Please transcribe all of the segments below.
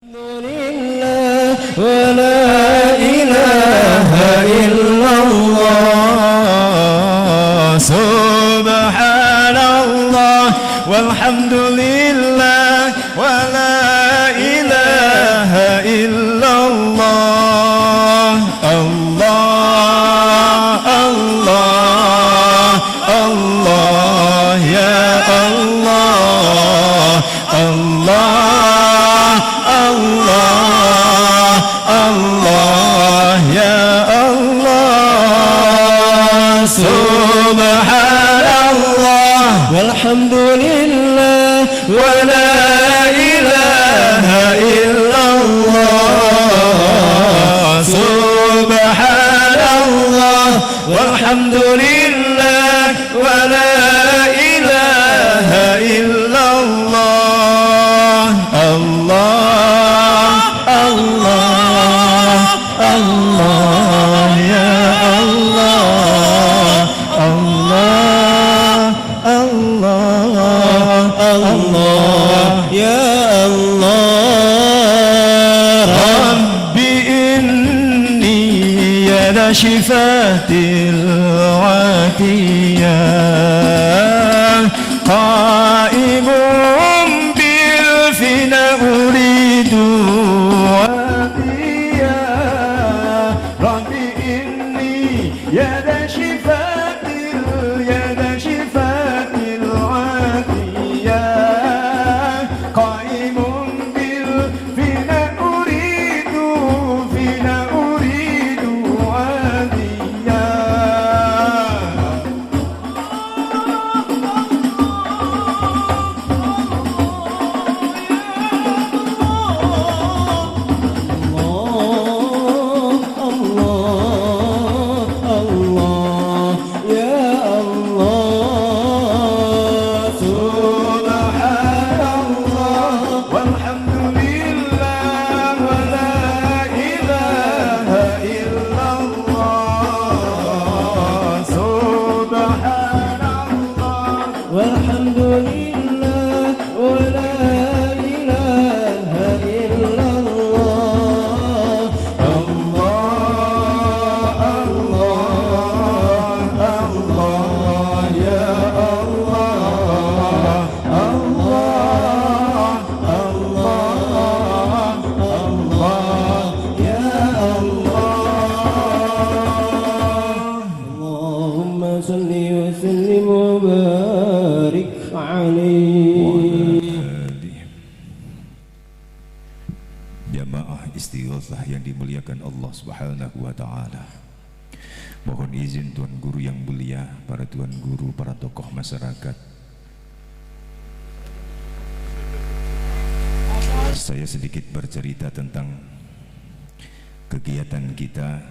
Alhamdulillah wa la ilaha illallah subhanallah walhamdulillah wa la ilaha illallah Allah Allah Allah ya Allah Allah Allah, Allah ya Allah, subhanallah, walhamdulillah, wa la ilaha illallah, subhanallah, walhamdulillah, wa la ilaha illallah, Allah. Allah, Allah ya Allah, Allah, Allah, Allah ya Allah. Rabbi inni ya shifatil atiyah qaimun bil fina uridu yang dimuliakan Allah Subhanahu wa ta'ala. Mohon izin Tuan Guru yang mulia, para Tuan Guru, para tokoh masyarakat, saya sedikit bercerita tentang kegiatan kita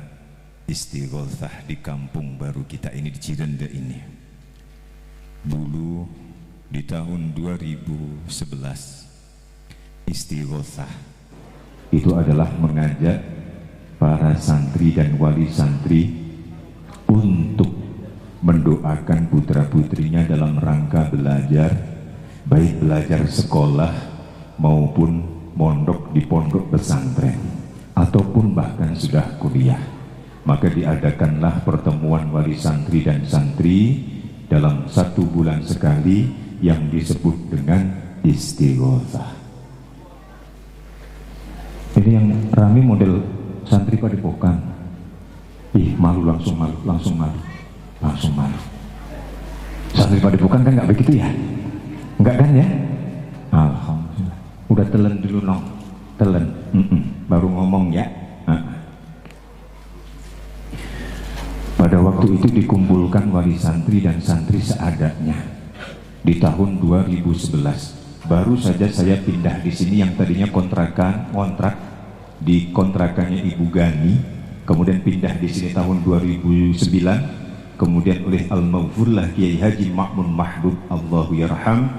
istighotsah di kampung baru kita ini, di Cirende ini. Dulu di tahun 2011 istighotsah itu adalah mengajak para santri dan wali santri untuk mendoakan putra-putrinya dalam rangka belajar, baik belajar sekolah maupun mondok di pondok pesantren ataupun bahkan sudah kuliah. Maka diadakanlah pertemuan wali santri dan santri dalam 1 bulan sekali yang disebut dengan istighotsah. Ini yang rame model santri padepokan. Malu, langsung malu. Santri padepokan kan nggak begitu ya? Enggak kan ya? Alhamdulillah. Udah telen dulu nong, telen. Baru ngomong ya. Pada waktu itu dikumpulkan wali santri dan santri seadanya di tahun 2011. Baru saja saya pindah di sini, yang tadinya kontrak di kontrakannya Ibu Gani, kemudian pindah di sini tahun 2009, kemudian oleh Al-Maghfurlah Kiai Haji Ma'mun Mahbub Allahu Yarham,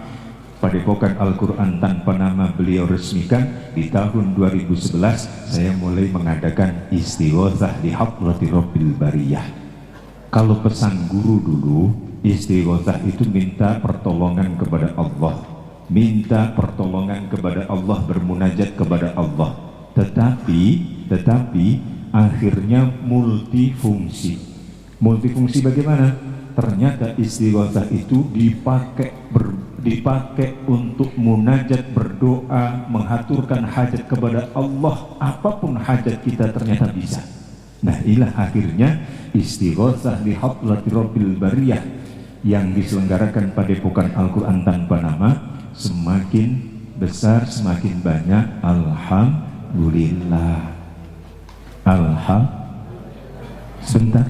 Padepokan Al-Quran tanpa nama beliau resmikan di tahun 2011. Saya mulai mengadakan istighotsah di Hadrati Rabbil Bariyah. Kalau pesan guru dulu, istighotsah itu minta pertolongan kepada Allah minta pertolongan kepada Allah, bermunajat kepada Allah. Tetapi akhirnya multifungsi. Multifungsi bagaimana? Ternyata istighatsah itu dipakai untuk munajat, berdoa, menghaturkan hajat kepada Allah. Apapun hajat kita ternyata bisa. Nah, inilah akhirnya istighatsah di hadrati Rabbil Bariyah yang diselenggarakan pada Padepokan Al-Quran Tanpa Nama semakin besar, semakin banyak. Alhamdulillah. Sebentar,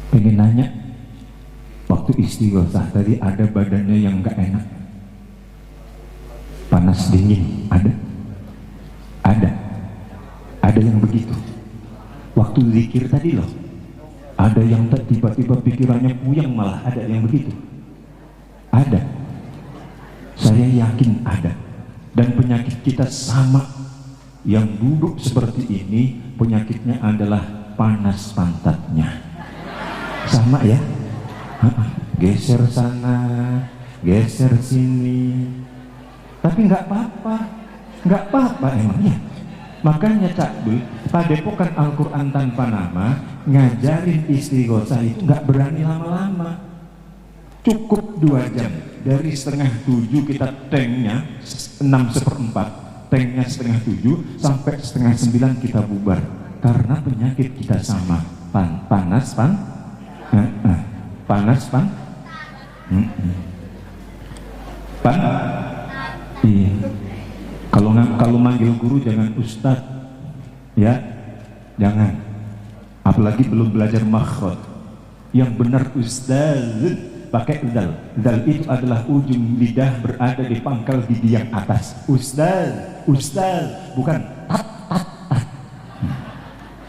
pengen nanya, waktu istighatsah tadi ada badannya yang gak enak, panas dingin, ada yang begitu. Waktu zikir tadi loh, ada yang tiba-tiba pikirannya puyeng, malah ada yang begitu. Ada, saya yakin ada. Dan penyakit kita sama. Yang duduk seperti ini penyakitnya adalah panas pantatnya. Sama ya? Geser sana, geser sini. Tapi nggak apa-apa emang ya. Makanya Cak Dul, Padepokan Al-Quran Tanpa Nama ngajarin istighatsah itu nggak berani lama-lama. Cukup 2 jam. Dari 6:30 kita tanknya 6/4. Tanknya 6:30 sampai 8:30 kita bubar. Karena penyakit kita sama. Panas. Iya. Kalau manggil guru jangan ustad, ya, jangan. Apalagi belum belajar makhraj. Yang benar ustaz pakai dal. Dal itu adalah ujung lidah berada di pangkal gigi yang atas. Ustaz, bukan tat.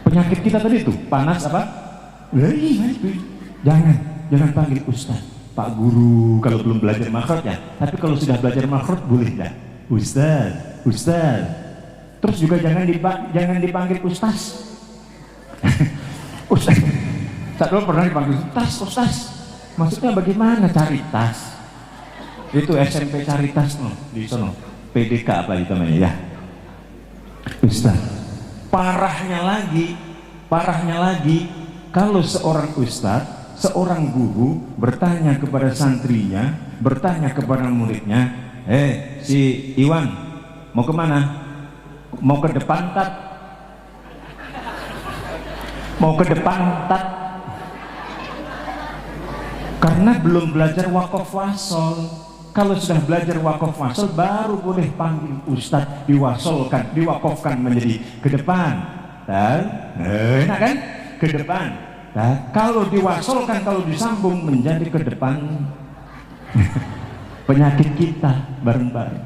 Penyakit kita tadi itu panas apa? Jangan panggil ustaz, Pak Guru kalau belum belajar makhraj ya. Tapi kalau sudah belajar makhraj boleh dah. Ustaz. Terus juga jangan dipanggil ustaz. Ustaz. Saya dulu pernah dipanggil ustaz. Maksudnya bagaimana cari tas? Itu SMP cari tas no, di sono. PDK apa itu namanya ya? Ustaz. Parahnya lagi kalau seorang ustaz, seorang guru bertanya kepada santrinya, bertanya kepada muridnya, si Iwan mau kemana? Mau ke depan tat? Karena belum belajar waqaf wasol. Kalau sudah belajar waqaf wasol baru boleh panggil ustadz, diwakafkan menjadi ke depan. Enak kan? Ke depan. Kalau diwasolkan, kalau disambung menjadi ke depan. Penyakit kita bareng-bareng.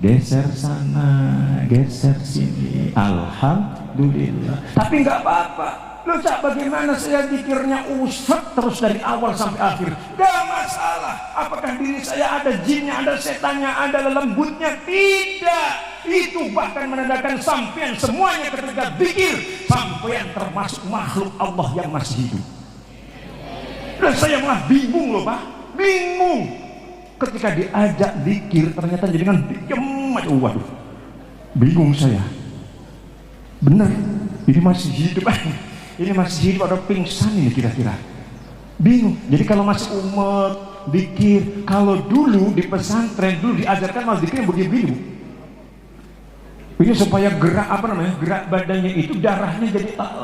Geser sana, geser sini. Alhamdulillah. Tapi nggak apa-apa. Loh Cak, bagaimana saya zikirnya usah terus dari awal sampai akhir? Gak masalah. Apakah diri saya ada jinnya, ada setannya, ada lembutnya? Tidak. Itu bahkan menandakan sampean semuanya ketika zikir, sampean termasuk makhluk Allah yang masih hidup. Dan saya malah bingung loh Pak, bingung. Ketika diajak zikir ternyata jadi kan diem aja. Waduh, bingung saya. Benar, ini masih hidup. Ini masih hidup atau pingsan ini kira-kira. Bingung. Jadi kalau masih umat zikir, kalau dulu di pesantren dulu diajarkan mal zikir begini. Ini supaya gerak badannya itu darahnya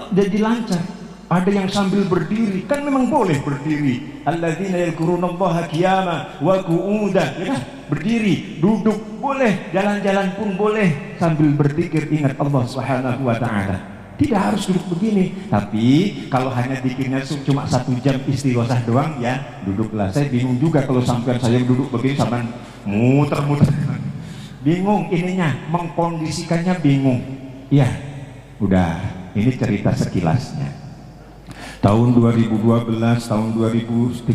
jadi lancar. Ada yang sambil berdiri, kan memang boleh berdiri. Alladzina yadhkurunallaha qiyaman wa qu'udan, ya kan? Berdiri, duduk boleh, jalan-jalan pun boleh sambil berzikir ingat Allah Subhanahu wa taala. Tidak harus duduk begini. Tapi kalau hanya zikirnya cuma 1 jam istighatsah doang, ya duduklah. Saya bingung juga kalau sampai saya duduk begini sampai muter-muter. Bingung ininya, mengkondisikannya bingung. Ya, udah, ini cerita sekilasnya. Tahun 2012, tahun 2013,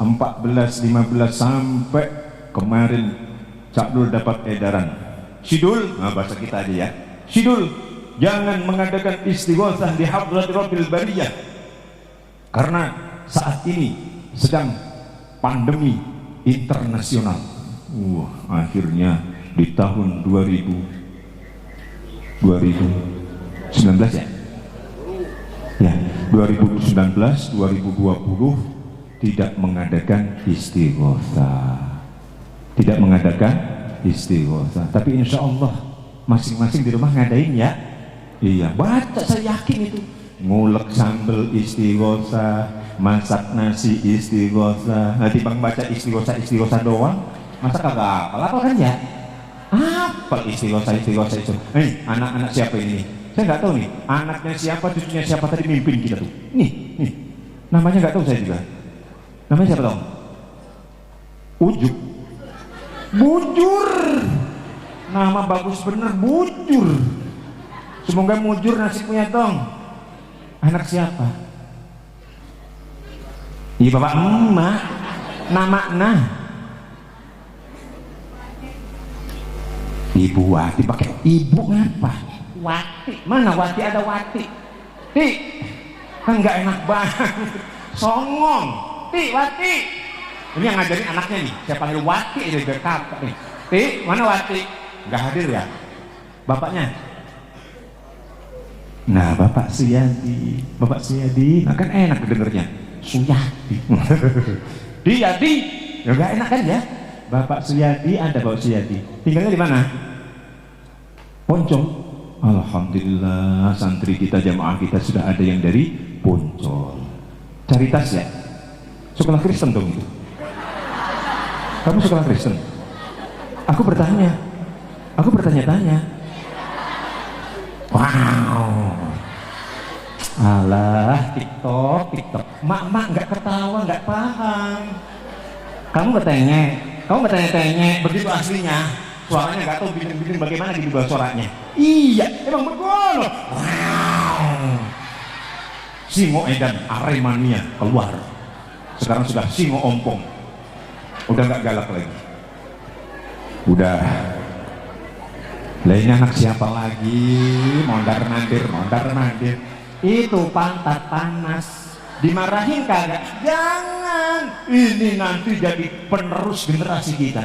14, 15 sampai kemarin Cak Dul dapat edaran. Sidul, nah bahasa kita aja ya. Sidul, jangan mengadakan istighatsah di hadrati Rabbil Bariyah. Karena saat ini sedang pandemi internasional. Akhirnya di tahun 2019 ya? Ya, 2019, 2020 tidak mengadakan istighosah. Tidak mengadakan istighosah. Tapi insya Allah masing-masing di rumah ngadain ya. Iya, baca, saya yakin itu. Ngulek sambel istighosah, masak nasi istighosah. Nanti bang baca istighosah doang, masa kagak apa kan ya? Apa istighosah itu? Anak-anak siapa ini? Saya nggak tahu nih, anaknya siapa, cucunya siapa tadi mimpin kita tuh. Nih, namanya nggak tahu saya juga. Namanya siapa dong? Ujuk, Bujur. Nama bagus bener, Bujur. Semoga mujur nasibnya dong. Anak siapa? Iya bapak emak. Nama nah. Ibu Wati, pakai ibu ngapa? Wati, mana Wati, ada Wati. Ti, kan nggak enak banget. Songong. Ti, Wati. Ini yang ngajarin anaknya nih. Saya panggil Wati, ada juga kakak nih. Ti, mana Wati? Nggak hadir ya? Bapaknya? Nah, Bapak Suyadi, nah kan enak dengernya, Suyadi. Di, ya nggak enak kan ya? Bapak Suyadi, ada Bapak Suyadi. Tinggalnya di mana? Poncol. Alhamdulillah, santri kita, jamaah kita sudah ada yang dari Poncol. Cari tas ya? Sekolah Kristen dong itu. Kamu sekolah Kristen? Aku bertanya-tanya. Wow. Alah, TikTok. Mak nggak ketawa, nggak paham. Kamu bertanya-tanya, begitu aslinya. Suaranya nggak tahu bikin bagaimana gitu suaranya. Iya, emang begono. Wow. Singo Edan Aremania keluar. Sekarang sudah Singo Ompong. Udah nggak galak lagi. Udah. Lainnya anak siapa lagi? Mondar mandir. Itu pantat panas. Dimarahin kagak? Jangan. Ini nanti jadi penerus generasi kita.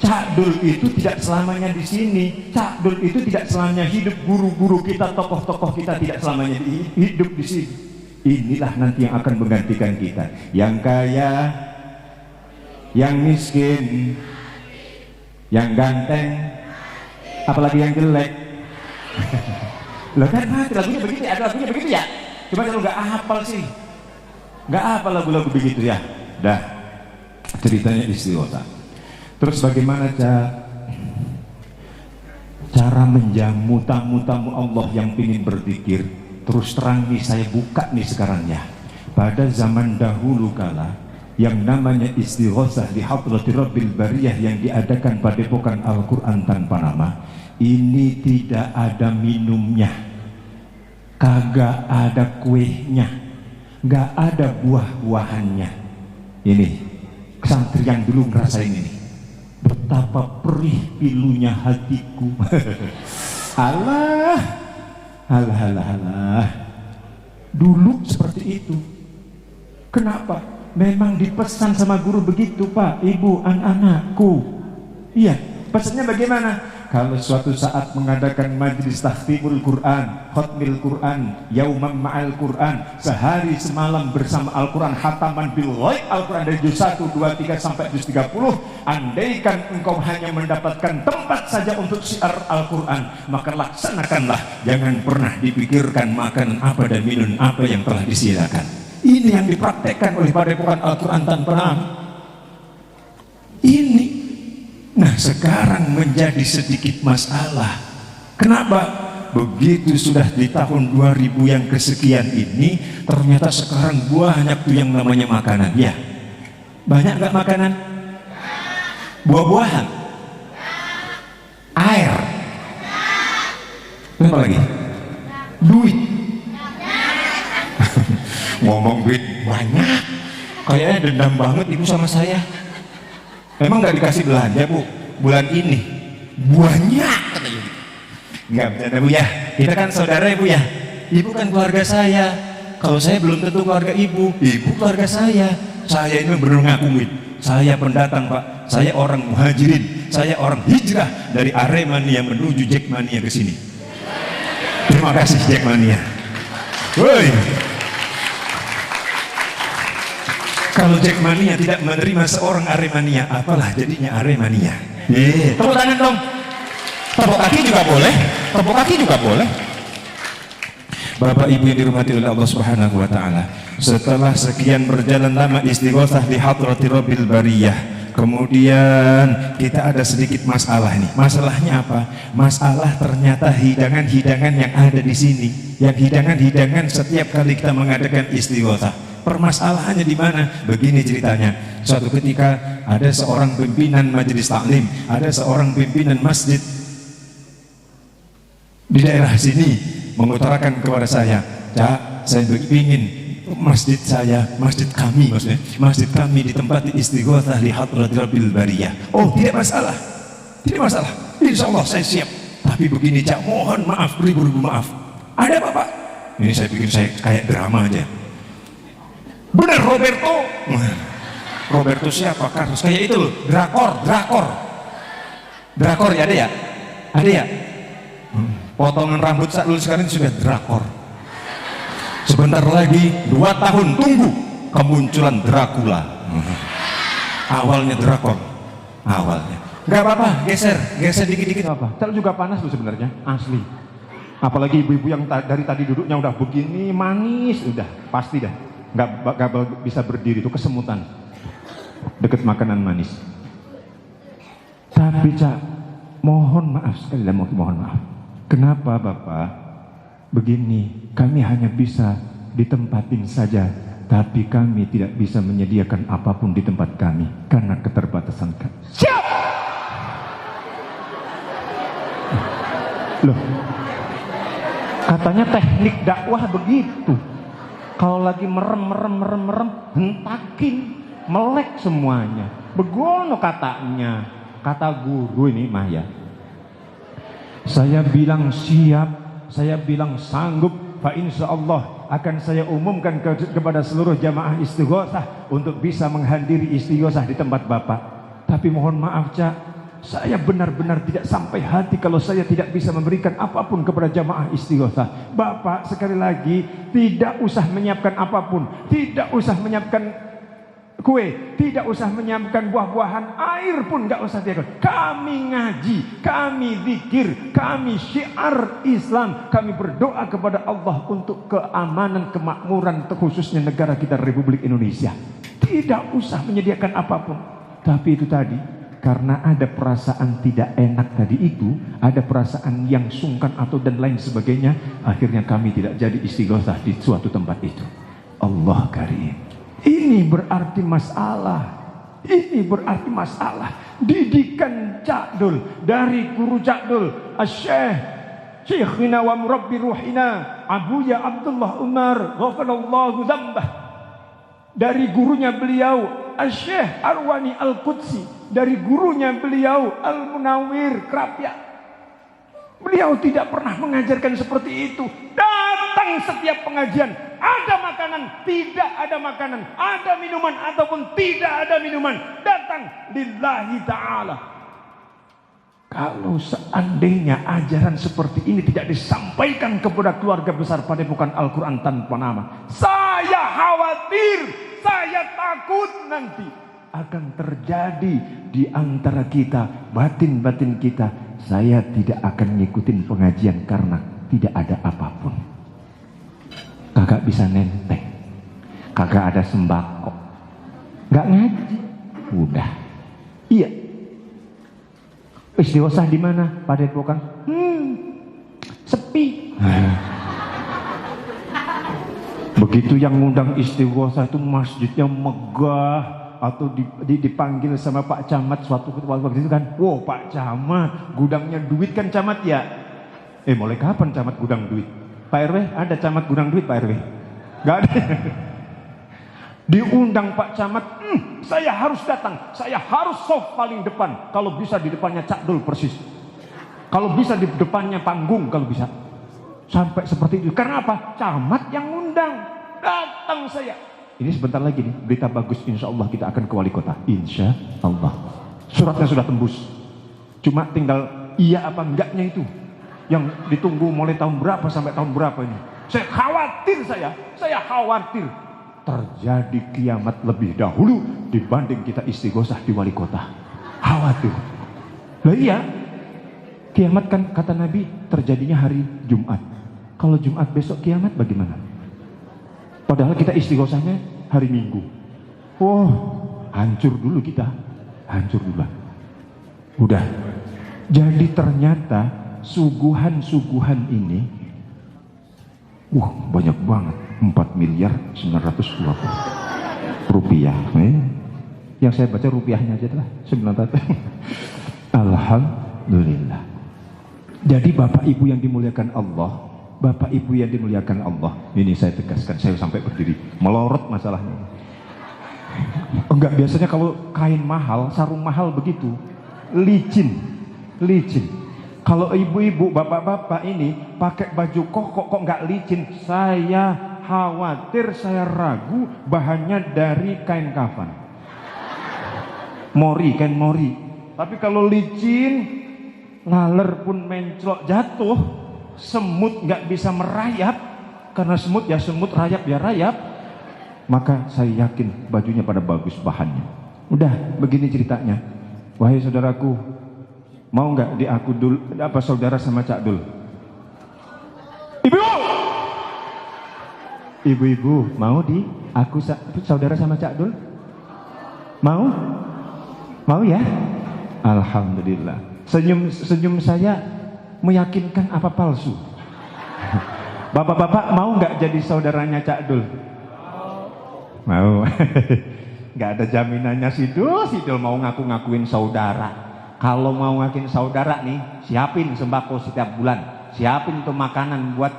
Cak Dul itu tidak selamanya di sini. Cak Dul itu tidak selamanya hidup. Guru-guru kita, tokoh-tokoh kita tidak selamanya hidup di sini. Inilah nanti yang akan menggantikan kita. Yang kaya, yang miskin, yang ganteng, apalagi yang jelek. Loh kan mati lagunya begitu ya, ada lagunya begitu ya. Cuma kalau nggak hafal sih, nggak hafal lagu-lagu begitu ya. Dah ceritanya istighosah. Terus bagaimana cara menjamu tamu-tamu Allah yang ingin berzikir? Terus terang nih saya buka nih sekarang ya. Pada zaman dahulu kala yang namanya istighosah di Hadrati Rabbil Bariyah yang diadakan pada Padepokan Al-Quran tanpa nama, ini tidak ada minumnya, kagak ada kuehnya, nggak ada buah-buahannya. Ini santri yang dulu ngerasain ini, betapa perih pilunya hatiku. alah dulu seperti itu. Kenapa? Memang dipesan sama guru begitu, Pak, Ibu, anak-anakku. Iya, pesannya bagaimana? Kalau suatu saat mengadakan majlis tahfidul Quran, khatmil Quran, yaumam ma'al Quran, sehari semalam bersama Al-Quran, khataman bil ghaib Al-Quran dari juz 1, 2, 3 sampai juz 30, andaikan engkau hanya mendapatkan tempat saja untuk syiar Al-Quran, maka laksanakanlah. Jangan pernah dipikirkan makanan apa dan minum apa yang telah disilakan. Ini yang dipraktekkan oleh Padepokan Al-Quran tanpa nama. Ini. Nah sekarang menjadi sedikit masalah. Kenapa? Begitu sudah di tahun 2000 yang kesekian ini, ternyata sekarang banyak tuh yang namanya makanan. Ya, banyak gak makanan? Buah-buahan? Air? Apa lagi? Duit? Ngomong duit banyak, kayaknya dendam banget ibu sama saya. Emang nggak dikasih belanja bu bulan ini? Banyak katanya. Nggak bercanda bu ya, kita kan saudara ya bu ya. Ibu kan keluarga saya. Kalau saya belum tentu keluarga ibu, ibu keluarga saya. Saya ini benar ngakuin, Saya pendatang Pak, saya orang muhajirin, saya orang hijrah dari Aremania menuju Jackmania ke sini. Terima kasih Jackmania. Woi. Kalau Jackmania tidak menerima seorang Aremania, apalah jadinya Aremania? Tepuk tangan dong. Tepuk kaki juga boleh. Tepuk kaki juga boleh. Bapak Ibu yang dirahmati oleh Allah Subhanahu wa taala, setelah sekian berjalan lama istighotsah di hadrati Rabbil Bariyah, kemudian kita ada sedikit masalah nih. Masalahnya apa? Masalah ternyata hidangan-hidangan yang ada di sini, yang hidangan-hidangan setiap kali kita mengadakan istighotsah. Permasalahannya di mana? Begini ceritanya. Suatu ketika ada seorang pimpinan majelis taklim, ada seorang pimpinan masjid di daerah sini mengutarakan kepada saya, Cak, saya ingin masjid saya, masjid kami maksudnya, masjid kami ditempati istighotsah li hadrati Rabbil Bariyah. Oh, tidak masalah, tidak masalah, insya Allah saya siap. Tapi begini Cak, mohon maaf, beribu-ribu maaf. Ada apa Pak? Ini saya bikin saya kayak drama aja. Benar Roberto. Roberto siapa? Carlos kayak itu loh, drakor ya, ada ya? Ada ya? Potongan rambut Sak Lul sekarang sudah drakor. Sebentar lagi 2 tahun tunggu kemunculan Dracula. Awalnya drakor, awalnya. Gak apa-apa, geser dikit-dikit apa. Sak juga panas loh sebenarnya, asli. Apalagi ibu-ibu yang dari tadi duduknya udah begini manis, udah pasti dah. Gak bisa berdiri, itu kesemutan deket makanan manis. Tapi Cak, mohon maaf sekali lagi, mohon maaf. Kenapa Bapak begini? Kami hanya bisa ditempatin saja, tapi kami tidak bisa menyediakan apapun di tempat kami karena keterbatasan kami. Siap! Loh, katanya teknik dakwah begitu. Kalau lagi merem, hentakin, melek semuanya. Begono katanya, kata guru ini mah ya. Saya bilang siap, saya bilang sanggup, fa insyaallah akan saya umumkan kepada seluruh jamaah istighotsah untuk bisa menghadiri istighotsah di tempat Bapak. Tapi mohon maaf Cak, saya benar-benar tidak sampai hati kalau saya tidak bisa memberikan apapun kepada jamaah istighotsah. Bapak sekali lagi tidak usah menyiapkan apapun, tidak usah menyiapkan kue, tidak usah menyiapkan buah-buahan, air pun gak usah tiapkan. Kami ngaji, kami zikir, kami syiar Islam, kami berdoa kepada Allah untuk keamanan, kemakmuran, khususnya negara kita Republik Indonesia. Tidak usah menyediakan apapun. Tapi itu tadi, karena ada perasaan tidak enak tadi itu, ada perasaan yang sungkan atau dan lain sebagainya, akhirnya kami tidak jadi istighotsah di suatu tempat itu. Allah karim. Ini berarti masalah. Ini berarti masalah. Didikan Cak Dul dari guru Cak Dul, Syekhina wa murabbi ruhina Abuya Abdullah Umar ghafarallahu dzambah. Dari gurunya beliau Syekh Arwani Al-Qudsi, dari gurunya beliau Al-Munawir Krapya. Beliau tidak pernah mengajarkan seperti itu. Datang setiap pengajian, ada makanan, tidak ada makanan, ada minuman ataupun tidak ada minuman, datang lillahi ta'ala. Kalau seandainya ajaran seperti ini tidak disampaikan kepada keluarga besar Padepokan Al-Quran tanpa nama, saya khawatir, saya takut nanti akan terjadi di antara kita, batin-batin kita, saya tidak akan ngikutin pengajian karena tidak ada apapun. Kagak bisa nenteng, kagak ada sembako, gak ngaji, udah. Iya. Istighotsah di mana? Padepokan. Sepi. Begitu yang ngundang istighotsah itu masjidnya megah, atau dipanggil sama Pak Camat suatu waktu itu kan, wow Pak Camat, gudangnya duit kan Camat ya. Mulai kapan Camat gudang duit? Pak RW, ada Camat gudang duit Pak RW? Gak ada. Diundang Pak Camat, saya harus datang, saya harus soft paling depan, kalau bisa di depannya Cak Dul persis, kalau bisa di depannya panggung, kalau bisa. Sampai seperti itu. Karena apa? Camat yang undang. Datang saya. ini sebentar lagi nih, berita bagus, insya Allah kita akan ke wali kota. Insya Allah. Suratnya sudah tembus. Cuma tinggal iya apa enggaknya itu yang ditunggu mulai tahun berapa sampai tahun berapa ini. Saya khawatir terjadi kiamat lebih dahulu dibanding kita istighosah di wali kota. Khawatir. Lah iya, kiamat kan kata Nabi terjadinya hari Jumat. Kalau Jumat besok kiamat bagaimana? Padahal kita istighosahnya hari Minggu. Hancur dulu kita. Hancur dulu. Udah. Jadi ternyata suguhan-suguhan ini banyak banget. 4.920.000.000 rupiah. Yang saya baca rupiahnya aja lah. 900. Alhamdulillah. Jadi Bapak Ibu yang dimuliakan Allah, Bapak Ibu yang dimuliakan Allah, ini saya tegaskan, saya sampai berdiri melorot masalahnya. Enggak, biasanya kalau kain mahal, sarung mahal begitu, licin. Kalau ibu-ibu, bapak-bapak ini pakai baju kok enggak licin, saya khawatir, saya ragu bahannya dari kain kafan. Kain mori. Tapi kalau licin, laler pun menclok jatuh, semut nggak bisa merayap, karena semut ya semut, rayap ya rayap, maka saya yakin bajunya pada bagus bahannya. Udah begini ceritanya. Wahai saudaraku, mau nggak diaku dul saudara sama Cak Dul? Ibu-ibu mau diaku saudara sama Cak Dul? Mau ya? Alhamdulillah. Senyum saya meyakinkan apa palsu? Bapak-bapak mau nggak jadi saudaranya Cak Dul? Mau. Nggak ada jaminannya Sidul mau ngaku-ngakuin saudara. Kalau mau ngakuin saudara nih, siapin sembako setiap bulan, siapin tuh makanan buat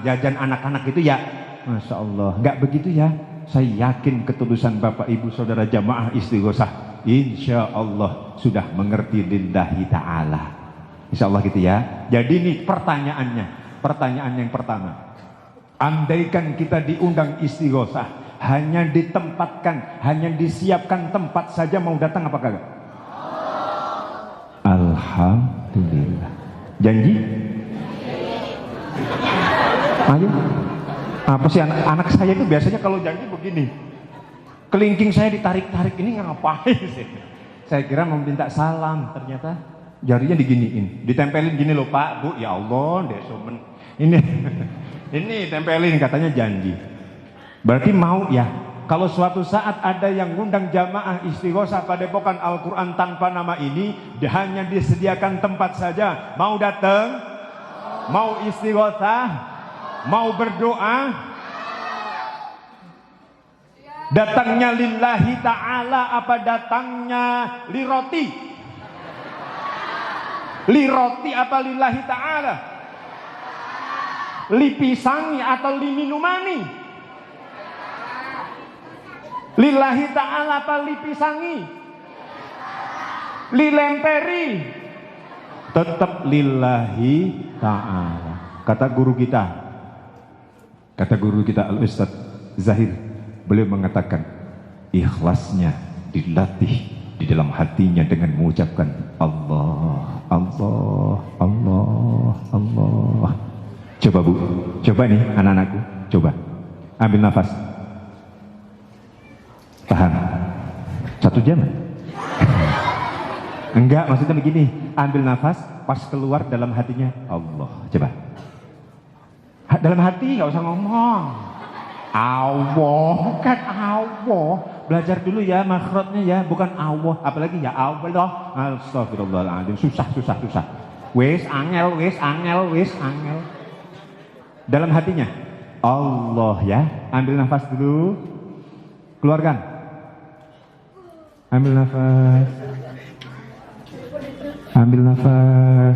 jajan anak-anak itu ya. Masya Allah. Nggak begitu ya? Saya yakin ketulusan Bapak Ibu Saudara jamaah istighosah, insya Allah sudah mengerti lillahi ta'ala. Insya Allah gitu ya. Jadi ini pertanyaan yang pertama, andaikan kita diundang istighosah, hanya ditempatkan, hanya disiapkan tempat saja, mau datang apa kagak? Alhamdulillah. Janji? Ayo. Apa sih anak saya itu biasanya kalau janji begini, kelingking saya ditarik-tarik, ini ngapain sih? Saya kira mau minta salam, ternyata jarinya diginiin, ditempelin gini loh Pak, Bu, ya Allah, desomen. Ini tempelin katanya janji. Berarti mau ya. Kalau suatu saat ada yang ngundang jamaah istighosah Padepokan Al-Quran tanpa nama ini, hanya disediakan tempat saja, mau datang, mau istighosah, mau berdoa, datangnya lillahi ta'ala apa datangnya liroti? Liroti apa lillahi ta'ala? Lipisangi atau liminumani? Lillahi ta'ala apa lipisangi? Lilemperi? Tetap lillahi ta'ala. Kata guru kita Al-Ustadz Zahir, beliau mengatakan ikhlasnya dilatih di dalam hatinya dengan mengucapkan Allah, Allah, Allah, Allah. Coba Bu, coba nih anak-anakku, coba ambil nafas, tahan 1 jam. Enggak, maksudnya begini, ambil nafas, pas keluar dalam hatinya Allah, coba. Dalam hati nggak usah ngomong. Allah kan Allah. Belajar dulu ya makhrajnya ya, bukan Allah. Apalagi ya Allah. Astagfirullahaladzim. Susah. Wes angel. Dalam hatinya Allah ya. Ambil nafas dulu. Keluarkan. Ambil nafas.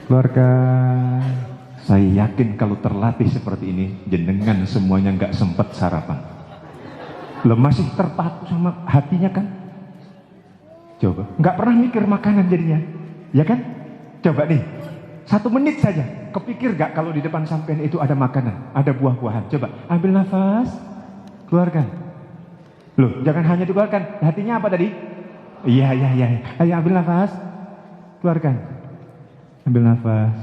Keluarkan. Saya yakin kalau terlatih seperti ini, jenengan semuanya nggak sempat sarapan. Lo masih terpaku sama hatinya kan? Coba, nggak pernah mikir makanan jadinya, ya kan? Coba nih, 1 menit saja, kepikir nggak kalau di depan sampean itu ada makanan, ada buah-buahan? Coba, ambil nafas, Keluarkan. Loh, jangan hanya dikeluarkan. Hatinya apa tadi? Iya. Ayo ambil nafas. Keluarkan. Ambil nafas.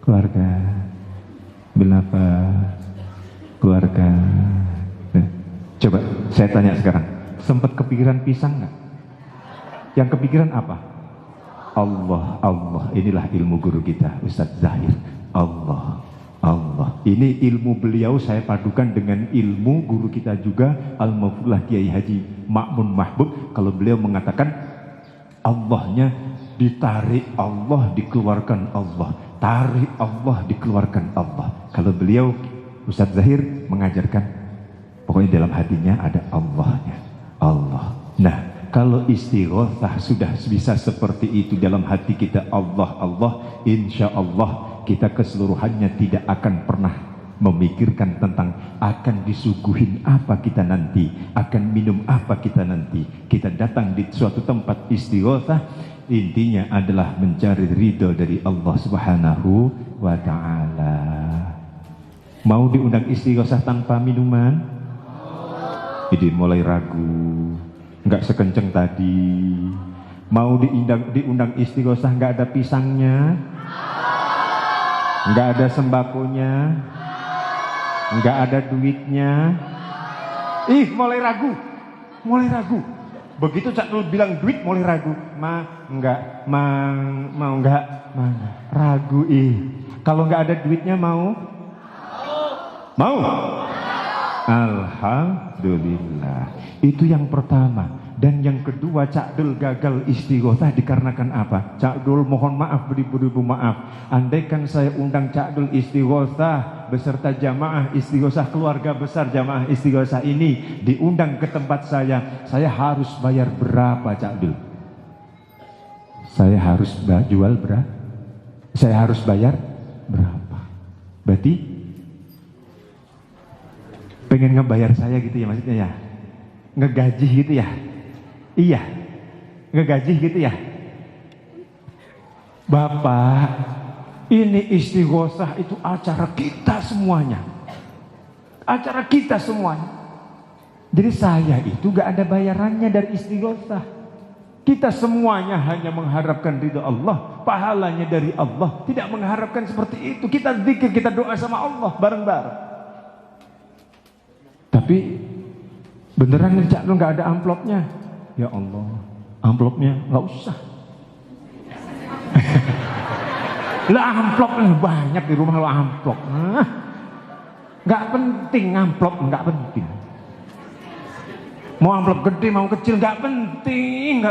Keluarkan. Ambil nafas. Keluarkan. Nah, coba saya tanya sekarang. Sempat kepikiran pisang nggak? Yang kepikiran apa? Allah. Inilah ilmu guru kita, Ustadz Zahir. Allah. Ini ilmu beliau saya padukan dengan ilmu guru kita juga, Al-Mafullah Kiai Haji Ma'mun Mahbub. Kalau beliau mengatakan Allahnya ditarik Allah, dikeluarkan Allah. Tarik Allah, dikeluarkan Allah. Kalau beliau Ustadz Zahir mengajarkan pokoknya dalam hatinya ada Allahnya. Allah. Nah, kalau istighotsah sudah bisa seperti itu dalam hati kita, Allah, insya Allah kita keseluruhannya tidak akan pernah memikirkan tentang akan disuguhin apa kita nanti, akan minum apa kita nanti. Kita datang di suatu tempat istighotsah, intinya adalah mencari ridho dari Allah Subhanahu wa ta'ala. Mau diundang istighotsah tanpa minuman? Jadi mulai ragu, nggak sekenceng tadi. Mau diundang istighotsah nggak ada pisangnya, nggak ada sembakonya, nggak ada duitnya. Mulai ragu. Begitu Cak Dul bilang duit mulai ragu. Mau nggak, ragu. Kalau nggak ada duitnya mau? Alhamdulillah. Itu yang pertama. Dan yang kedua, Cak Dul gagal istighotsah dikarenakan apa? Cak Dul mohon maaf, beribu-ribu maaf. Andaikan saya undang Cak Dul istighotsah beserta jamaah istighotsah, keluarga besar jamaah istighotsah ini diundang ke tempat saya harus bayar berapa, Cak Dul? Saya harus jual berapa? Saya harus bayar berapa? Berarti pengen ngebayar saya gitu ya maksudnya ya? Ngegaji gitu ya? Iya, ngegaji gitu ya. Bapak, ini istighotsah itu acara kita semuanya. Acara kita semuanya. Jadi saya itu gak ada bayarannya dari istighotsah. Kita semuanya hanya mengharapkan ridha Allah, pahalanya dari Allah. Tidak mengharapkan seperti itu. Kita zikir, kita doa sama Allah bareng-bareng. Tapi beneran nih Cak Dul gak ada amplopnya. Ya Allah, amplopnya nggak usah. Lah amplopnya banyak di rumah lo amplop. Nggak penting amplop, nggak penting. Mau amplop gede, mau kecil, nggak penting.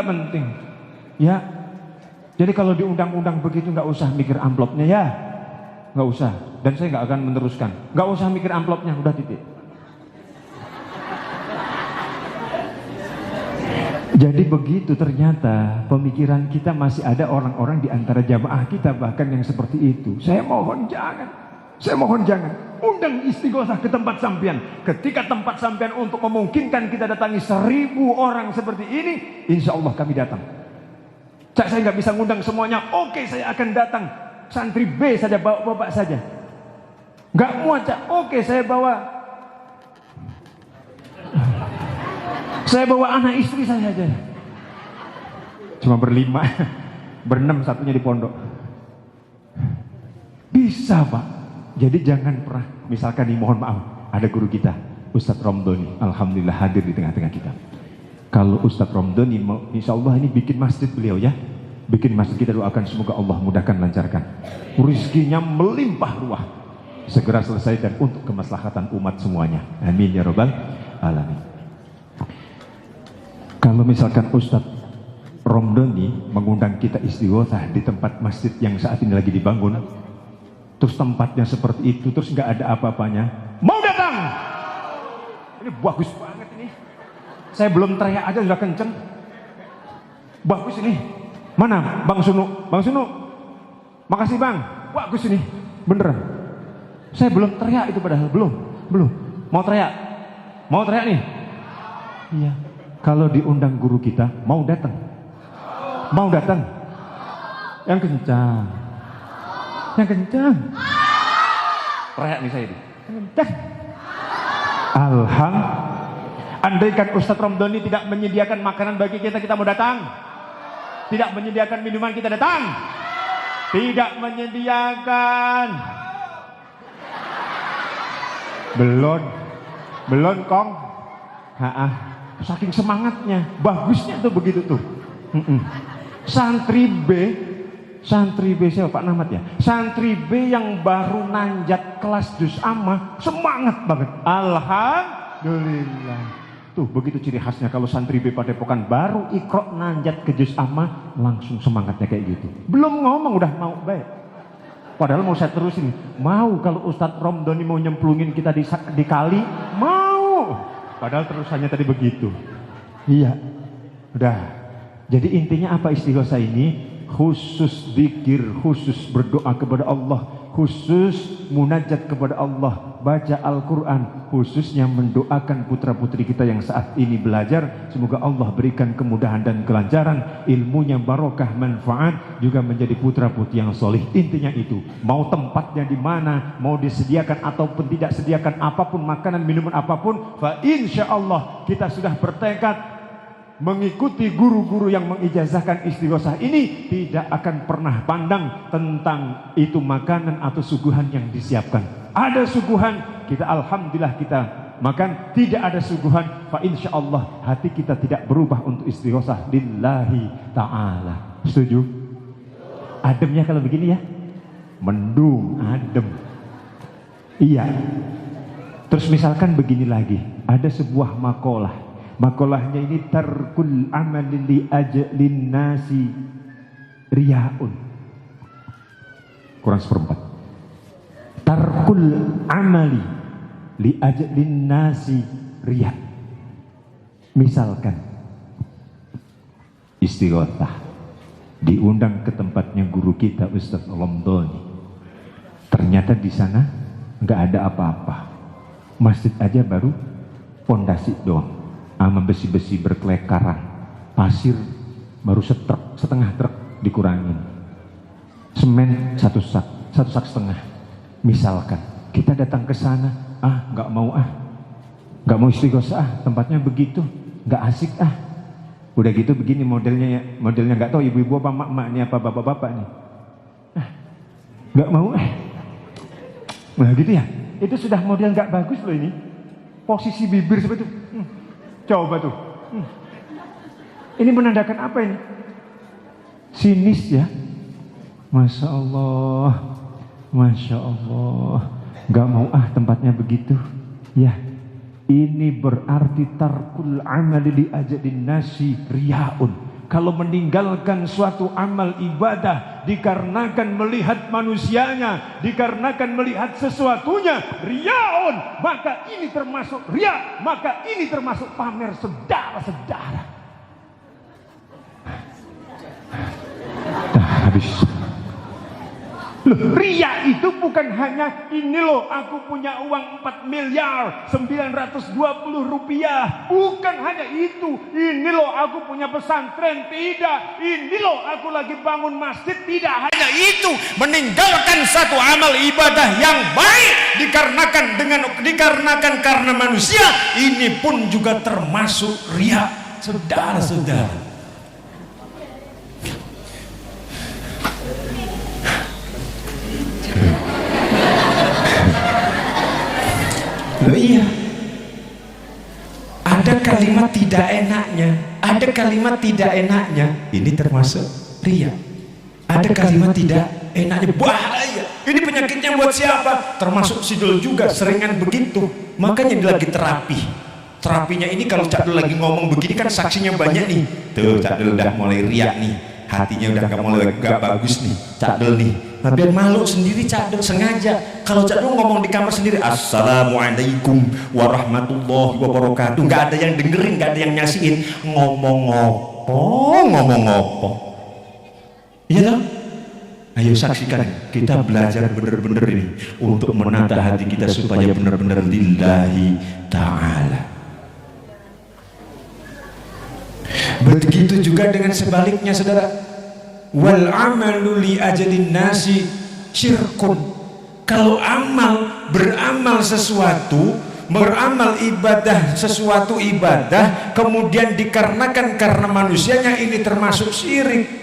Ya, jadi kalau diundang-undang begitu nggak usah mikir amplopnya ya, nggak usah. Dan saya nggak akan meneruskan. Nggak usah mikir amplopnya, udah titik. Jadi begitu ternyata pemikiran kita masih ada orang-orang di antara jamaah kita bahkan yang seperti itu. Saya mohon jangan undang istighotsah ke tempat sampean. Ketika tempat sampean untuk memungkinkan kita datangi 1000 orang seperti ini, insya Allah kami datang. Cak, saya nggak bisa ngundang semuanya. Oke, saya akan datang. Santri B saja, bawa bapak saja. Nggak muat Cak. Oke, saya bawa anak istri saya aja. Cuma berlima, berenam satunya di pondok. Bisa Pak. Jadi jangan pernah, misalkan nih mohon maaf, ada guru kita, Ustadz Romdoni, alhamdulillah hadir di tengah-tengah kita. Kalau Ustadz Romdoni mau, insya Allah ini bikin masjid beliau ya. Bikin masjid, kita doakan semoga Allah mudahkan, lancarkan. Rizkinya melimpah ruah. Segera selesai dan untuk kemaslahatan umat semuanya. Amin ya rabbal alamin. Kalau misalkan Ustadz Romdoni mengundang kita istighotsah di tempat masjid yang saat ini lagi dibangun, terus tempatnya seperti itu, terus nggak ada apa-apanya, mau datang? Ini bagus banget ini. Saya belum teriak aja sudah kenceng. Bagus ini. Mana Bang Sunu? Bang Sunu, makasih Bang. Bagus ini, beneran. Saya belum teriak itu padahal belum. Mau teriak nih. Iya. Kalau diundang guru kita, mau datang? Yang kencang. Teriak nih saya. Kencang. Alhamdulillah. Andaikan Ustadz Romdoni tidak menyediakan makanan bagi kita, kita mau datang? Tidak menyediakan minuman, kita datang? Tidak menyediakan. Belum kong. Saking semangatnya, bagusnya tuh begitu tuh. Santri B siapa Pak Namat ya? Santri B yang baru nanjat kelas juz amma, semangat banget. Alhamdulillah. Tuh begitu ciri khasnya kalau santri B Padepokan baru ikro nanjat ke juz amma, langsung semangatnya kayak gitu. Belum ngomong udah mau baik. Padahal mau saya terusin. Mau kalau Ustadz Romdoni mau nyemplungin kita di kali, mau. Padahal terusannya tadi begitu. Iya. Udah. Jadi intinya apa istighosa ini? Khusus zikir, khusus berdoa kepada Allah, khusus munajat kepada Allah, baca Al-Quran, khususnya mendoakan putra-putri kita yang saat ini belajar. Semoga Allah berikan kemudahan dan kelancaran, ilmunya barokah, manfaat, juga menjadi putra-putri yang solih. Intinya itu, mau tempatnya di mana, mau disediakan ataupun tidak sediakan apapun, makanan, minuman apapun, fa insya Allah kita sudah bertekad mengikuti guru-guru yang mengijazahkan istighosah ini, tidak akan pernah pandang tentang itu makanan atau suguhan yang disiapkan. Ada suguhan, kita alhamdulillah kita makan. Tidak ada suguhan, fa insya Allah hati kita tidak berubah untuk istighosah lillahi ta'ala. Setuju? Ademnya kalau begini ya, mendung, adem. Iya. Terus misalkan begini lagi, ada sebuah makalah. Makolahnya ini tarkul amali li ajlin nasi riyaun. Kurang seperempat. Tarkul amali li ajlin nasi riya. Misalkan istighothah diundang ke tempatnya guru kita Ustadz Romdoni. Ternyata di sana nggak ada apa-apa. Masjid aja baru pondasi doang. Sama besi-besi berkelekaran, pasir baru setengah truk dikurangin, semen satu sak setengah. Misalkan kita datang ke sana, nggak mau istighosah, tempatnya begitu, nggak asik udah gitu begini modelnya nggak tahu ibu-ibu apa mak-mak nih apa bapak-bapak nih, nggak mau nah gitu ya, itu sudah model nggak bagus loh ini, posisi bibir seperti itu. Coba tuh. Ini menandakan apa ini? Sinis ya. Masya Allah. Masya Allah. Gak mau tempatnya begitu. Ya. Ini berarti tarkul amali li ajadin nasi riyaun. Kalau meninggalkan suatu amal ibadah dikarenakan melihat manusianya, dikarenakan melihat sesuatunya, riyaun, maka ini termasuk riya, maka ini termasuk pamer saudara-saudara. Habis. Loh, riya itu bukan hanya ini loh aku punya uang 4.920.000 rupiah, bukan hanya itu. Ini loh aku punya pesantren, tidak. Ini loh aku lagi bangun masjid, tidak hanya itu. Meninggalkan satu amal ibadah yang baik dikarenakan karena manusia, ini pun juga termasuk riya, saudara-saudara. Loh iya, ada kalimat tidak enaknya, ini termasuk riya. Ada kalimat tidak enaknya, bahaya, ini penyakitnya buat siapa? Termasuk sidul juga, seringan begitu. Makanya lagi terapinya ini kalau Cak Dul lagi ngomong begini kan saksinya banyak nih. Tuh Cak Dul udah mulai riak nih, hatinya udah gak bagus nih Cak Dul nih. Nah, biar malu sendiri Cak Dul sengaja. Kalau Cak Dul ngomong di kamar sendiri, Assalamualaikum warahmatullahi wabarakatuh, nggak ada yang dengerin, nggak ada yang nyasihin. Ngomong ngopo. Iya toh? Ayo saksikan, kita belajar bener-bener ini untuk menata hati kita supaya benar-benar lillahi ta'ala. Begitu juga dengan sebaliknya saudara. Wal amalu li ajalin nasi syirkun. Kalau beramal sesuatu beramal ibadah, sesuatu ibadah kemudian dikarenakan karena manusianya, ini termasuk syirik.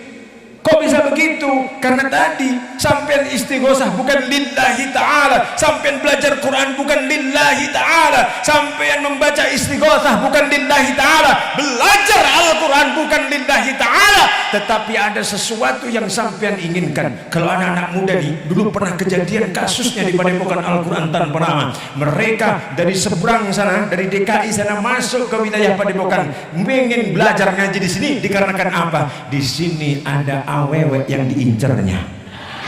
Kok bisa begitu? Karena tadi sampean istighosah bukan lillahi ta'ala, sampean belajar Quran bukan lillahi ta'ala, sampean membaca istighosah bukan lillahi ta'ala, belajar Al-Quran bukan lillahi ta'ala, tetapi ada sesuatu yang sampean inginkan. Kalau anak-anak muda nih, dulu pernah kejadian kasusnya di Padepokan Al-Quran tanpa nama. Mereka dari seberang sana, dari DKI sana masuk ke wilayah Padepokan, ingin belajar ngaji di sini dikarenakan apa? Di sini ada awewe yang diincernya.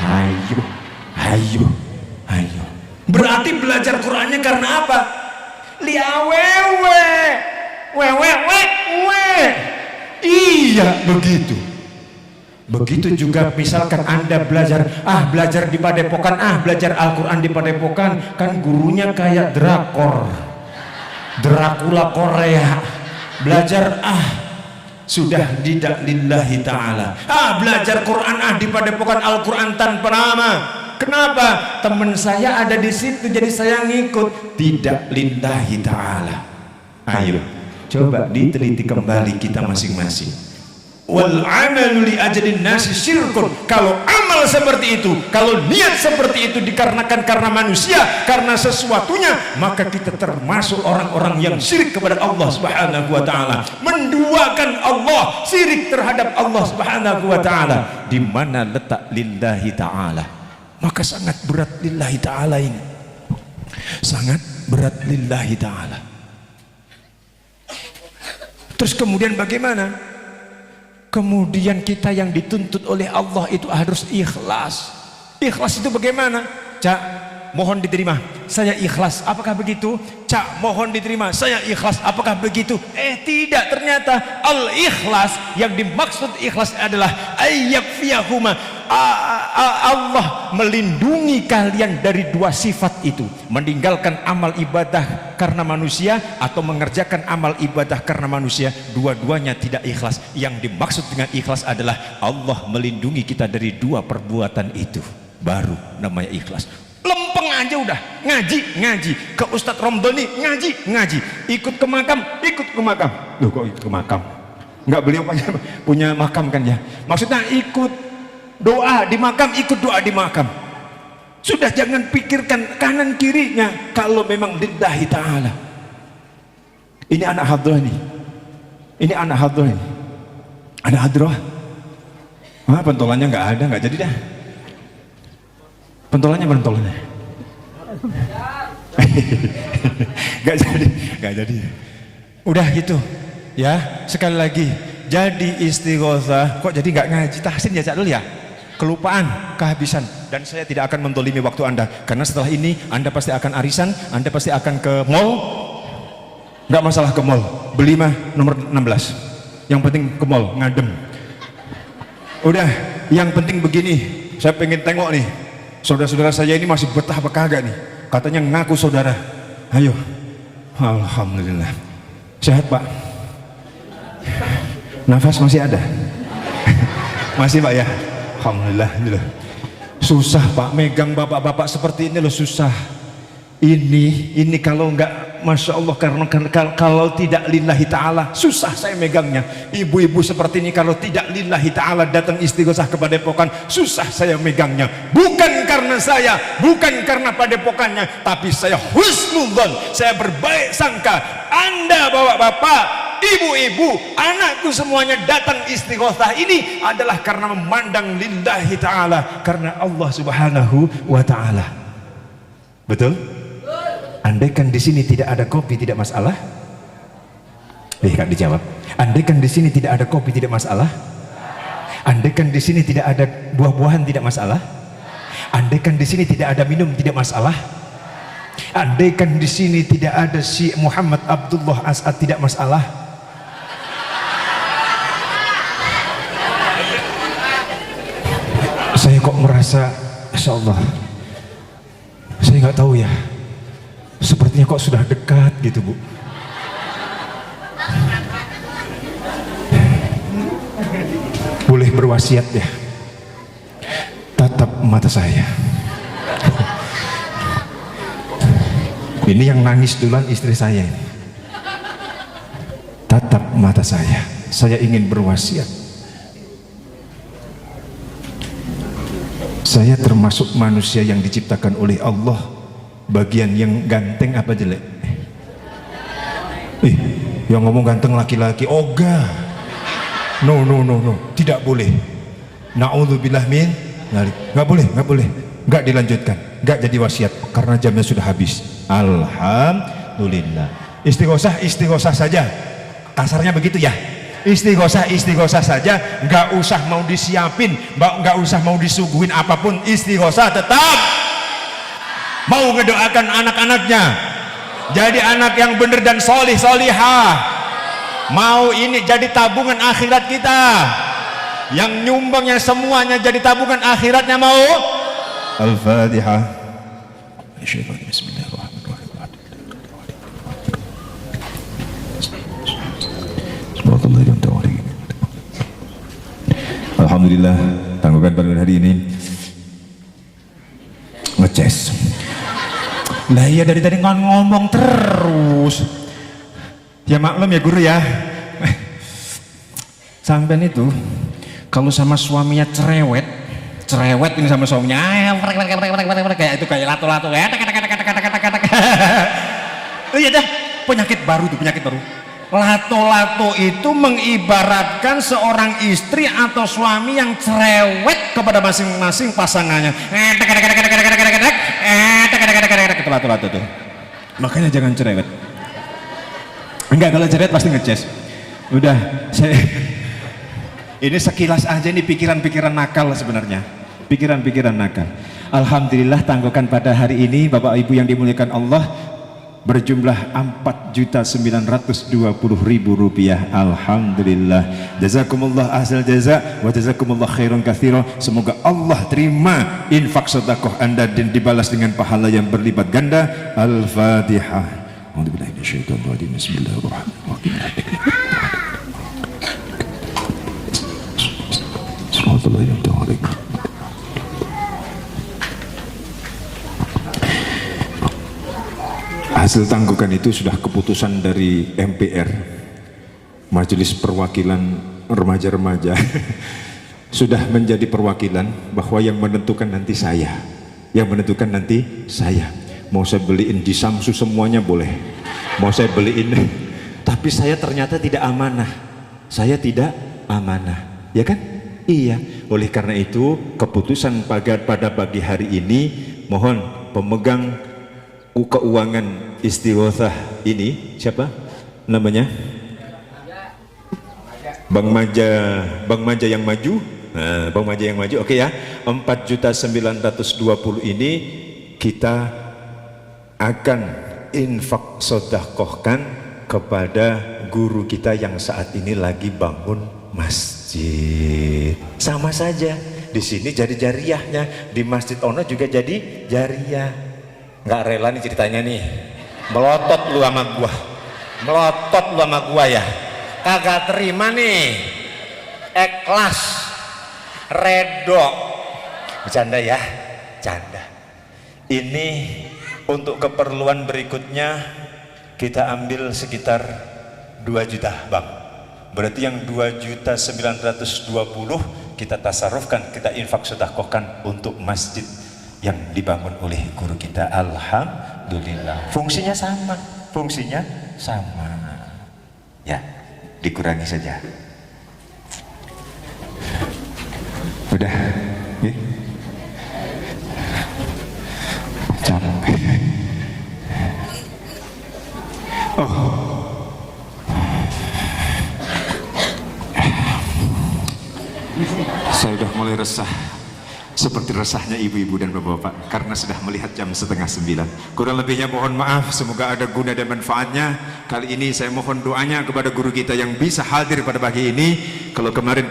Ayo, ayo, ayo. Berarti belajar Qurannya karena apa? Li awewe, wewe. Iya, begitu. Begitu juga misalkan Anda belajar di Padepokan, belajar Al-Quran di Padepokan, kan gurunya kayak drakor, Dracula Korea. Belajar sudah tidak lillahi ta'ala. Belajar Quran di Padepokan Al-Quran tanpa nama. Kenapa? Teman saya ada di situ jadi saya ngikut. Tidak lillahi ta'ala. Ayo coba diteliti kembali kita masing-masing. Wal amalu li ajlin nasi syirkun. Kalau amal seperti itu, kalau niat seperti itu dikarenakan karena manusia, karena sesuatunya, maka kita termasuk orang-orang yang syirik kepada Allah Subhanahu wa taala, menduakan Allah, syirik terhadap Allah Subhanahu wa taala. Di mana letak lillahi taala? Maka sangat berat lillahi taala ini. Sangat berat lillahi taala. Terus kemudian bagaimana? Kemudian kita yang dituntut oleh Allah itu harus ikhlas. Ikhlas itu bagaimana? Cak, mohon diterima, saya ikhlas. Apakah begitu? Cak, mohon diterima, saya ikhlas. Apakah begitu? Tidak, ternyata al-ikhlas, yang dimaksud ikhlas adalah ayyakfiyahuma, Allah melindungi kalian dari dua sifat itu, meninggalkan amal ibadah karena manusia atau mengerjakan amal ibadah karena manusia. Dua-duanya tidak ikhlas. Yang dimaksud dengan ikhlas adalah Allah melindungi kita dari dua perbuatan itu, baru namanya ikhlas. Lempeng aja udah, ngaji ke Ustadz Romdoni, ngaji ikut ke makam. Loh, kok ikut ke makam? Enggak, beliau punya makam kan ya, maksudnya ikut doa di makam, ikut doa di makam. Sudah, jangan pikirkan kanan kirinya kalau memang lillahi ta'ala. Ini anak hadrah nih, ini anak hadrah ini, anak hadrah. Pentolannya nggak ada, nggak jadi dah. Pentolannya nggak jadi. Udah gitu ya. Sekali lagi, jadi istighosah kok jadi nggak ngaji tahsin ya Cak Dul ya, kelupaan, kehabisan. Dan saya tidak akan mendolimi waktu Anda, karena setelah ini Anda pasti akan arisan, Anda pasti akan ke mall. Nggak masalah ke mall, beli mah nomor 16, yang penting ke mall ngadem. Udah, yang penting begini, saya pengen tengok nih, saudara-saudara saya ini masih betah apa kagak nih. Katanya ngaku saudara. Ayo. Alhamdulillah. Sehat Pak? Nafas masih ada? Masih Pak ya? Alhamdulillah. Susah Pak, megang bapak-bapak seperti ini loh, susah. Ini kalau enggak, Masya Allah, karena kalau tidak lillahi ta'ala, susah saya megangnya. Ibu-ibu seperti ini kalau tidak lillahi ta'ala datang istighosah ke Padepokan, susah saya megangnya. Bukan karena saya, bukan karena Padepokannya, tapi saya husnudzon, saya berbaik sangka. Anda bapak-bapak, ibu-ibu, anakku semuanya datang istighosah ini adalah karena memandang lillahi ta'ala, karena Allah Subhanahu wa ta'ala. Betul? Andaikan di sini tidak ada kopi tidak masalah. Kan dijawab. Andaikan di sini tidak ada kopi tidak masalah. Andaikan di sini tidak ada buah-buahan tidak masalah. Andaikan di sini tidak ada minum tidak masalah. Andaikan di sini tidak ada si Muhammad Abdullah As'ad tidak masalah. Saya kok merasa, Masya Allah, saya nggak tahu ya, sepertinya kok sudah dekat gitu Bu. Boleh berwasiat ya, tatap mata saya. Ini yang nangis duluan istri saya ini. Tatap mata saya ingin berwasiat. Saya termasuk manusia yang diciptakan oleh Allah bagian yang ganteng apa jelek? Yang ngomong ganteng laki-laki, ogah. No, tidak boleh. Na'udzubillah min dzalik. Nggak boleh. Nggak dilanjutkan, nggak jadi wasiat karena jamnya sudah habis. Alhamdulillah. Istighosah saja. Kasarnya begitu ya. Istighosah saja, nggak usah mau disiapin, nggak usah mau disuguhin apapun. Istighosah tetap. Mau ngedoakan anak-anaknya jadi anak yang benar dan solihah. Mau ini jadi tabungan akhirat kita. Yang nyumbangnya semuanya jadi tabungan akhiratnya mau. Al-Fatihah. Bismillahirrahmanirrahim. Alhamdulillah, tanggungan pada hari ini ngeces. Lah iya dari tadi ngomong terus. Ya maklum ya guru ya. Sampean itu kalau sama suaminya cerewet ini sama suaminya kayak itu kayak lato-lato ya. Iya dah, penyakit baru. Lato-lato itu mengibaratkan seorang istri atau suami yang cerewet kepada masing-masing pasangannya. Itu lato-lato tuh. Makanya jangan cerewet. Enggak, kalau cerewet pasti ngeces. Udah, ini sekilas aja nih pikiran-pikiran nakal sebenarnya. Pikiran-pikiran nakal. Alhamdulillah tanggungan pada hari ini Bapak Ibu yang dimuliakan Allah berjumlah 4.920.000 rupiah. Alhamdulillah. Jazakumullah ahsal jaza wa jazakumullah khairan katsira. Semoga Allah terima infak sedekah Anda dan dibalas dengan pahala yang berlipat ganda. Al-Fatihah. A'udzubillahi minasyaitonir rajim. Bismillahirrahmanirrahim. Hasil tanggungan itu sudah keputusan dari MPR, Majelis Perwakilan Remaja-Remaja. Sudah menjadi perwakilan bahwa yang menentukan nanti saya. Mau saya beliin di Samsu semuanya boleh, mau saya beliin, tapi saya ternyata tidak amanah. Ya kan? Iya. Oleh karena itu keputusan pada pagi hari ini, mohon pemegang keuangan istighosah ini siapa namanya? Bang Maja yang maju. Nah, Bang Maja yang maju, oke ya. 4.920 ini kita akan infak sedekahkan kepada guru kita yang saat ini lagi bangun masjid. Sama saja, di sini jadi jariyahnya, di Masjid Ono juga jadi jariyah. Nggak rela nih ceritanya nih, melotot lu sama gua ya, kagak terima nih, ikhlas, redo, bercanda ya, canda. Ini untuk keperluan berikutnya kita ambil sekitar 2 juta bang, berarti yang 2.920.000 kita tasarufkan, kita infak sedekahkan untuk masjid yang dibangun oleh guru kita. Alhamdulillah. Fungsinya sama. Ya, dikurangi saja. Udah, ya? Capek. Saya udah mulai resah, seperti resahnya ibu-ibu dan bapak-bapak, karena sudah melihat jam 8:30. Kurang lebihnya mohon maaf, semoga ada guna dan manfaatnya. Kali ini saya mohon doanya kepada guru kita yang bisa hadir pada pagi ini. Kalau kemarin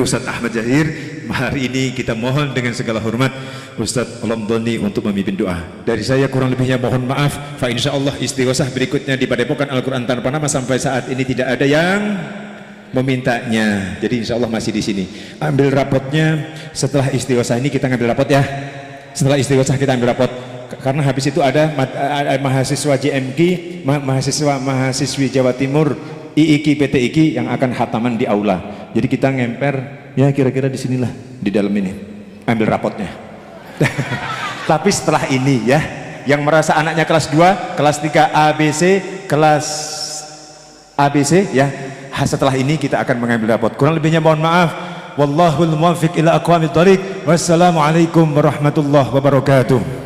Ustadz Ahmad Zahir, hari ini kita mohon dengan segala hormat Ustadz Lomdoni untuk memimpin doa. Dari saya kurang lebihnya mohon maaf. Fa insyaallah istighosah berikutnya di Padepokan Al-Quran tanpa nama sampai saat ini tidak ada yang memintanya. Jadi insya Allah masih di sini. Ambil rapotnya setelah istighosah ini, kita ngambil rapot ya. Setelah istighosah kita ambil rapot. Karena habis itu ada mahasiswa JMK, mahasiswi Jawa Timur, IIKI, PTIKI yang akan khataman di aula. Jadi kita ngemper ya kira-kira di sinilah, di dalam ini. Ambil rapotnya. Tapi setelah ini ya, yang merasa anaknya kelas 2, kelas 3 ABC, kelas ABC ya, setelah ini kita akan mengambil rapot. Kurang lebihnya mohon maaf. Wallahul muwaffiq ila aqwamit thoriq. Wassalamualaikum warahmatullahi wabarakatuh.